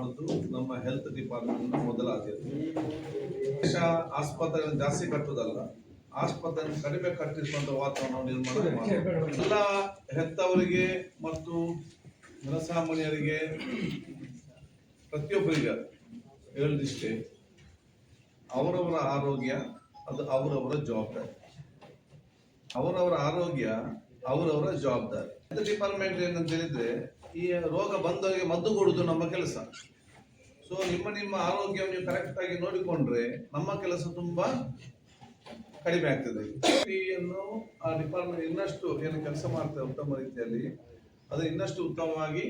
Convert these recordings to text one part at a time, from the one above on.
ಮಾಡುದು ನಮ್ಮ health department ಮೊದಲ ಆದ್ಯತೆ. ಆಸ್ಪತ್ರೆ ಜಾಸ್ತಿ ಕಟ್ಟುದಲ್ಲ, ಆಸ್ಪತ್ರೆ ಕಡಿಮೆ ಕಟ್ಟಿಸುವಂತ ವಾತಾವರಣ ನಿರ್ಮಾಣ ಮಾಡಿ ಎಲ್ಲ ಹೆತ್ತವರಿಗೆ ಮತ್ತು ಜನಸಾಮಾನ್ಯರಿಗೆ ಪ್ರತಿಯೊಬ್ಬರಿಗೆ ಹೇಳದಿಷ್ಟೇ, ಅವರವರ ಆರೋಗ್ಯ ಅದು ಅವರವರ ಜವಾಬ್ದಾರಿ. ಅವರವರ ಆರೋಗ್ಯ ಅವರವರ ಜವಾಬ್ದಾರಿ. ಹೆಲ್ತ್ ಡಿಪಾರ್ಟ್ಮೆಂಟ್ ಏನಂತ ಹೇಳಿದ್ರೆ, ಈ ರೋಗ ಬಂದವರಿಗೆ ಮದ್ದು ಕೊಡುವುದು ನಮ್ಮ ಕೆಲಸ. ಸೊ ನಿಮ್ಮ ಆರೋಗ್ಯವನ್ನು ನೀವು ಕರೆಕ್ಟ್ ಆಗಿ ನೋಡಿಕೊಂಡ್ರೆ ನಮ್ಮ ಕೆಲಸ ತುಂಬಾ ಕಡಿಮೆ ಆಗ್ತದೆ. ಆ ಡಿಪಾರ್ಟ್ಮೆಂಟ್ ಇನ್ನಷ್ಟು ಏನು ಕೆಲಸ ಮಾಡ್ತಾರೆ ಉತ್ತಮ ರೀತಿಯಲ್ಲಿ, ಅದು ಇನ್ನಷ್ಟು ಉತ್ತಮವಾಗಿ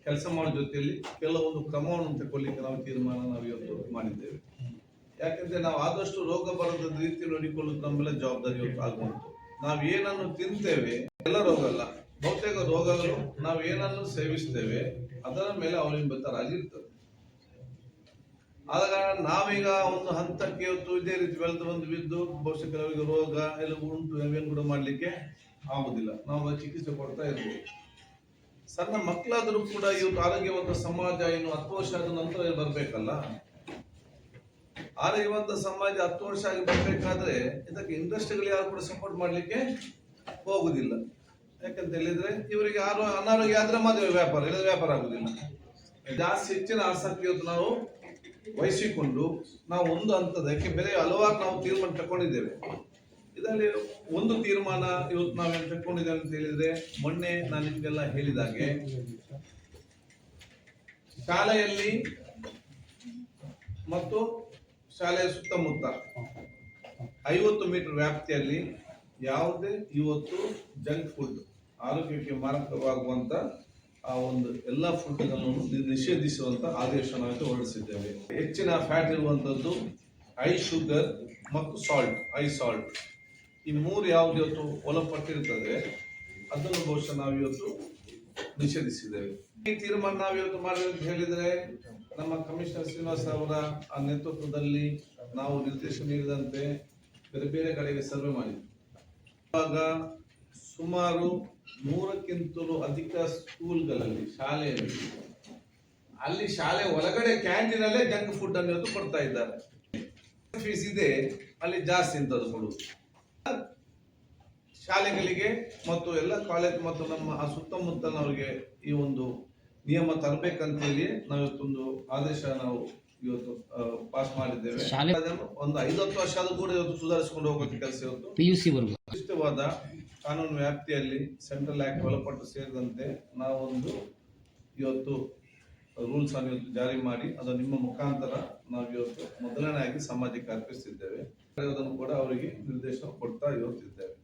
ಕೆಲಸ ಮಾಡೋ ಜೊತೆಯಲ್ಲಿ ಕೆಲವೊಂದು ಕ್ರಮವನ್ನು ತಗೊಳ್ಳಿಕ್ಕೆ ನಾವು ಇವತ್ತು ಮಾಡಿದ್ದೇವೆ. ಯಾಕಂದ್ರೆ ನಾವು ಆದಷ್ಟು ರೋಗ ಬರದ ರೀತಿ ನೋಡಿಕೊಳ್ಳುವುದು ನಮ್ಮೆಲ್ಲ ಜವಾಬ್ದಾರಿ ಇವತ್ತು ಆಗುವಂತು. ನಾವು ಏನನ್ನು ತಿಂತೇವೆ, ಎಲ್ಲ ರೋಗ ಅಲ್ಲ, ಬಹುತೇಕ ರೋಗಗಳು ನಾವು ಏನನ್ನು ಸೇವಿಸ್ತೇವೆ ಅದರ ಮೇಲೆ ಅವಲಂಬಿತರಾಗಿರ್ತದೆ. ಆದ ಕಾರಣ ನಾವೀಗ ಒಂದು ಹಂತಕ್ಕೆ ಇವತ್ತು ಇದೇ ರೀತಿ ಬೆಳೆದು ಬಂದು ಬಿದ್ದು ಬಹುಶಃ ಕೆಲವರಿಗೆ ರೋಗ ಎಲ್ಲ ಉಂಟು, ನಾವೇನು ಕೂಡ ಮಾಡ್ಲಿಕ್ಕೆ ಆಗುದಿಲ್ಲ. ನಾವು ಚಿಕಿತ್ಸೆ ಕೊಡ್ತಾ ಇರ್ಬೋದು. ಸಣ್ಣ ಮಕ್ಕಳಾದರೂ ಕೂಡ ಇವತ್ತು ಆರೋಗ್ಯವಂತ ಸಮಾಜ ಇನ್ನು 10 ವರ್ಷ ಆದ ನಂತರ ಬರ್ಬೇಕಲ್ಲ. ಆರೋಗ್ಯವಂತ ಸಮಾಜ 10 ವರ್ಷ ಆಗಿ ಬರ್ಬೇಕಾದ್ರೆ ಇದಕ್ಕೆ ಇಂಡಸ್ಟ್ರಿಗಳು ಯಾರು ಕೂಡ ಸಪೋರ್ಟ್ ಮಾಡ್ಲಿಕ್ಕೆ ಹೋಗುದಿಲ್ಲ. ಯಾಕಂತ ಹೇಳಿದ್ರೆ ಇವರಿಗೆ ಅನಾರೋಗ್ಯ ಆದ್ರೆ ಮಾತ್ರ ವ್ಯಾಪಾರ, ಇಲ್ಲದ ವ್ಯಾಪಾರ ಆಗುದಿಲ್ಲ. ಜಾಸ್ತಿ ಹೆಚ್ಚಿನ ಆಸಕ್ತಿ ಇವತ್ತು ನಾವು ವಹಿಸಿಕೊಂಡು ನಾವು ಒಂದು ಹಂತದಕ್ಕೆ ಬೇರೆ ಹಲವಾರು ನಾವು ತೀರ್ಮಾನ ತಗೊಂಡಿದ್ದೇವೆ. ಇದರಲ್ಲಿ ಒಂದು ತೀರ್ಮಾನ ಇವತ್ತು ನಾವೇನು ತಗೊಂಡಿದ್ದೇವೆ ಅಂತ ಹೇಳಿದ್ರೆ, ಮೊನ್ನೆ ನಾನು ನಿಮ್ಗೆಲ್ಲ ಹೇಳಿದಾಗೆ ಶಾಲೆಯಲ್ಲಿ ಮತ್ತು ಶಾಲೆಯ ಸುತ್ತಮುತ್ತ 50 ಮೀಟರ್ ವ್ಯಾಪ್ತಿಯಲ್ಲಿ ಯಾವುದೇ ಇವತ್ತು ಜಂಕ್ ಫುಡ್, ಆರೋಗ್ಯಕ್ಕೆ ಮಾರಕವಾಗುವಂತ ಆ ಒಂದು ಎಲ್ಲ ಫುಡ್ಗಳನ್ನು ನಿಷೇಧಿಸುವಂತ ಆದೇಶ ನಾವು ಹೊರಡಿಸಿದ್ದೇವೆ. ಹೆಚ್ಚಿನ ಫ್ಯಾಟ್ ಇರುವಂತದ್ದು, ಹೈ ಶುಗರ್ ಮತ್ತು ಹೈ ಸಾಲ್ಟ್, ಈ 3 ಯಾವ್ದು ಇವತ್ತು ಒಳಪಟ್ಟಿರ್ತದೆ ಅದನ್ನು ಬಹುಶಃ ನಾವು ಇವತ್ತು ನಿಷೇಧಿಸಿದ್ದೇವೆ. ಈ ತೀರ್ಮಾನ ನಾವು ಇವತ್ತು ಮಾಡಿದ್ರೆ ಅಂತ ಹೇಳಿದ್ರೆ, ನಮ್ಮ ಕಮಿಷನರ್ ಶ್ರೀನಿವಾಸ್ ಅವರ ಆ ನೇತೃತ್ವದಲ್ಲಿ ನಾವು ನಿರ್ದೇಶನ ನೀಡಿದಂತೆ ಬೇರೆ ಬೇರೆ ಕಡೆಗೆ ಸರ್ವೆ ಮಾಡಿದ್ವಿ. ಇವಾಗ ಸುಮಾರು 100ಕ್ಕಿಂತಲೂ ಅಧಿಕ ಸ್ಕೂಲ್ಗಳಲ್ಲಿ, ಶಾಲೆಯಲ್ಲಿ, ಅಲ್ಲಿ ಶಾಲೆ ಒಳಗಡೆ ಕ್ಯಾಂಟೀನ್ ಅಲ್ಲೇ ಜಂಕ್ ಫುಡ್ ಅನ್ನು ಇವತ್ತು ಕೊಡ್ತಾ ಇದ್ದಾರೆ. ಫೀಸ್ ಇದೆ ಅಲ್ಲಿ ಜಾಸ್ತಿ ಅಂತ ಕೊಡುವುದು. ಶಾಲೆಗಳಿಗೆ ಮತ್ತು ಎಲ್ಲ ಕಾಲೇಜ್ ಮತ್ತು ನಮ್ಮ ಆ ಸುತ್ತಮುತ್ತಲವರಿಗೆ ಈ ಒಂದು ನಿಯಮ ತರಬೇಕಂತೇಳಿ ನಾವು ಇವತ್ತೊಂದು ಆದೇಶ ನಾವು ಇವತ್ತು ಪಾಸ್ ಮಾಡಿದ್ದೇವೆ. ಒಂದು 5-10 ವರ್ಷ ಆದ್ರೂ ಕೂಡ ಇವತ್ತು ಸುಧಾರಿಸಿಕೊಂಡು ಹೋಗೋಕೆ ಕೆಲಸ ಇವತ್ತು PUC ವರ್ಗ ವಿಶಿಷ್ಟವಾದ ಕಾನೂನು ವ್ಯಾಪ್ತಿಯಲ್ಲಿ ಸೆಂಟ್ರಲ್ ಆಕ್ಟ್ ಒಳಪಟ್ಟು ಸೇರಿದಂತೆ ನಾವೊಂದು ಇವತ್ತು ರೂಲ್ಸ್ ಅನ್ನು ಇವತ್ತು ಜಾರಿ ಮಾಡಿ ಅದನ್ನು ನಿಮ್ಮ ಮುಖಾಂತರ ನಾವು ಇವತ್ತು ಮೊದಲನೇಯಾಗಿ ಸಮಾಜಕ್ಕೆ ಅರ್ಪಿಸ್ತಿದ್ದೇವೆ. ಅದನ್ನು ಕೂಡ ಅವರಿಗೆ ನಿರ್ದೇಶನ ಕೊಡ್ತಾ ಇವತ್ತಿದ್ದೇವೆ.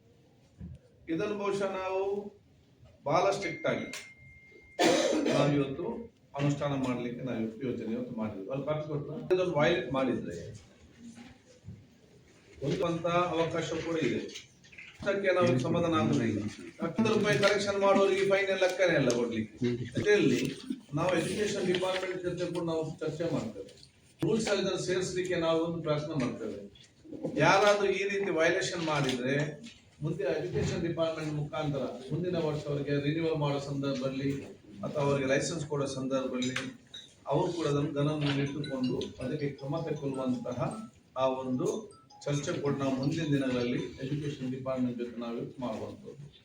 ಇದನ್ನು ಬಹುಶಃ ನಾವು ಬಹಳ ಸ್ಟ್ರಿಕ್ಟ್ ಆಗಿ ನಾವಿವತ್ತು ಅನುಷ್ಠಾನ ಮಾಡಲಿಕ್ಕೆ ನಾವು ಯೋಚನೆ ಇವತ್ತು ಮಾಡಿದ್ವಿ. ಅಲ್ಲಿ ಪರ್ಸ್ ಕೊಟ್ಟು ಇದನ್ನು ವೈಲೇಟ್ ಮಾಡಿದ್ರೆ ಒಂದು ಅವಕಾಶ ಕೂಡ ಇದೆ. ಅಷ್ಟಕ್ಕೆ ನಾವು ಸಮಾಧಾನ ಆಗುದಿಲ್ಲ. 10 ರೂಪಾಯಿ ಕಲೆಕ್ಷನ್ ಮಾಡೋರಿಗೆ ಫೈನ್ ಲೆಕ್ಕನೇ ಇಲ್ಲ ಕೊಡ್ಲಿಕ್ಕೆ. ಇದರಲ್ಲಿ ನಾವು ಎಜುಕೇಶನ್ ಡಿಪಾರ್ಟ್ಮೆಂಟ್ ಜೊತೆ ಕೂಡ ನಾವು ಚರ್ಚೆ ಮಾಡ್ತೇವೆ. ರೂಲ್ಸ್ ಅಲ್ಲಿ ಸೇರಿಸಲಿಕ್ಕೆ ನಾವು ಒಂದು ಪ್ರಯತ್ನ ಮಾಡ್ತೇವೆ. ಯಾರಾದ್ರೂ ಈ ರೀತಿ ವೈಲೇಷನ್ ಮಾಡಿದ್ರೆ ಮುಂದೆ ಎಜುಕೇಶನ್ ಡಿಪಾರ್ಟ್ಮೆಂಟ್ ಮುಖಾಂತರ ಮುಂದಿನ ವರ್ಷ ಅವರಿಗೆ ರಿನ್ಯೂವಲ್ ಮಾಡೋ ಸಂದರ್ಭದಲ್ಲಿ ಅಥವಾ ಅವರಿಗೆ ಲೈಸೆನ್ಸ್ ಕೊಡೋ ಸಂದರ್ಭದಲ್ಲಿ ಅವರು ಕೂಡ ಅದನ್ನು ಗಮನದಲ್ಲಿಟ್ಟುಕೊಂಡು ಅದಕ್ಕೆ ಕ್ರಮ ತಗೊಳ್ಳುವಂತಹ ಆ ಒಂದು ಚರ್ಚೆ ಕೂಡ ನಾವು ಮುಂದಿನ ದಿನಗಳಲ್ಲಿ ಎಜುಕೇಶನ್ ಡಿಪಾರ್ಟ್ಮೆಂಟ್ ಜೊತೆ ನಾವು ಮಾಡುವಂಥದ್ದು.